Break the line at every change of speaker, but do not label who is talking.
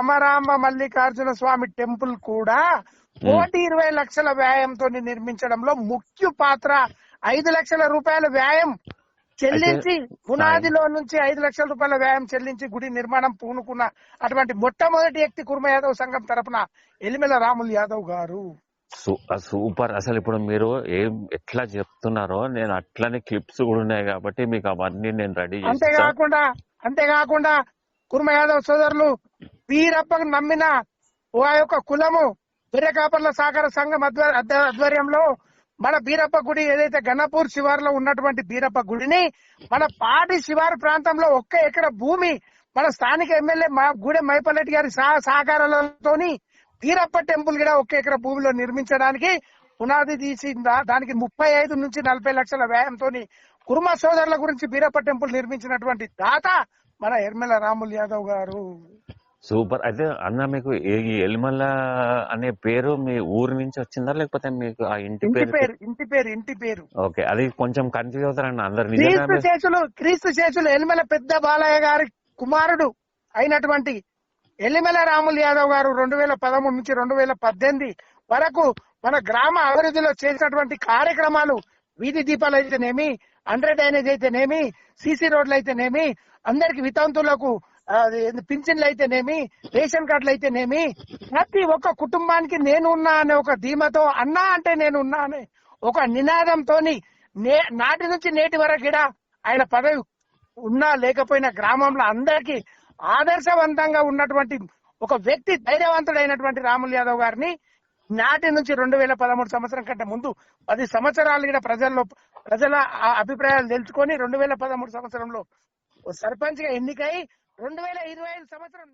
భ్రమరాంబ మల్లికార్జున స్వామి temple కూడా 1,20,00,000 వ్యయంతో నిర్మించడంలో ముఖ్య పాత్ర. 5 లక్షల రూపాయల వ్యయం చెల్లించి పునాదిలో నుంచి 5 లక్షల రూపాయల వ్యయం చెల్లించి గుడి నిర్మాణం పూనుకున్న అటువంటి మొట్టమొదటి వ్యక్తి కుర్మ యాదవ్ సంఘం తరపున ఎలిమెల రాములు యాదవ్ గారు.
సూపర్. అసలు ఇప్పుడు మీరు ఎట్లా చెప్తున్నారో నేను అట్లనే క్లిప్స్ కూడా ఉన్నాయి కాబట్టి మీకు అవన్నీ నేను రెడీ చేస్తాను.
అంతేకాకుండా కుర్మ యాదవ్ సోదరులు వీరప్పకు నమ్మిన ఆ యొక్క కులము వీరకాపర్ల సహకార సంఘం ఆధ్వర్యంలో మన బీరప్ప గుడి ఏదైతే గణపూర్ శివారులో ఉన్నటువంటి బీరప్ప గుడిని మన పాటి శివారు ప్రాంతంలో 1 ఎకరా భూమి మన స్థానిక ఎమ్మెల్యే గూడెం మైపల్లెట్టి గారి సహకారాలతోని బీరప్ప టెంపుల్ కూడా 1 ఎకరా భూమిలో నిర్మించడానికి పునాది తీసిందా. దానికి 35 నుంచి 40 లక్షల వ్యయంతో కుర్మ సోదరుల గురించి బీరప్ప టెంపుల్ నిర్మించినటువంటి దాత మన ఎలిమెల రాములు యాదవ్ గారు.
సూపర్. అయితే అన్న మీకు ఈ ఎలిమల అనే పేరు మీ ఊరు నుంచి వచ్చిందా లేకపోతే మీకు ఆ ఇంటి పేరు? ఓకే, అది కొంచెం కన్ఫ్యూజ్ అవుతారన్న అందరు.
క్రీస్తు శేషులు ఎలిమెల పెద్ద బాలయ్య గారి కుమారుడు అయినటువంటి ఎలిమెల రాములు యాదవ్ గారు 2013 నుంచి 2018 వరకు మన గ్రామ అభివృద్ధిలో చేసినటువంటి కార్యక్రమాలు, వీధి దీపాలు అయితేనేమి, అండర్ డ్రైనేజ్ అయితేనేమి, సీసీ రోడ్లు అయితేనేమి, అందరికి వితంతులకు పింఛన్లు అయితేనేమి, రేషన్ కార్డులు అయితేనేమి, ప్రతి ఒక్క కుటుంబానికి నేనున్నా అనే ఒక ధీమతో, అన్నా అంటే నేనున్నా అనే ఒక నినాదంతో నాటి నుంచి నేటి వరకు కూడా ఆయన పదవి ఉన్నా లేకపోయినా గ్రామంలో అందరికీ ఆదర్శవంతంగా ఉన్నటువంటి ఒక వ్యక్తి, ధైర్యవంతుడైనటువంటి రాములు యాదవ్ గారిని నాటి నుంచి 2013 సంవత్సరం కంటే ముందు 10 సంవత్సరాలు కూడా ప్రజల అభిప్రాయాలు తెలుసుకొని 2013 సంవత్సరంలో సర్పంచ్ గా ఎన్నికై 2025 సంవత్సరం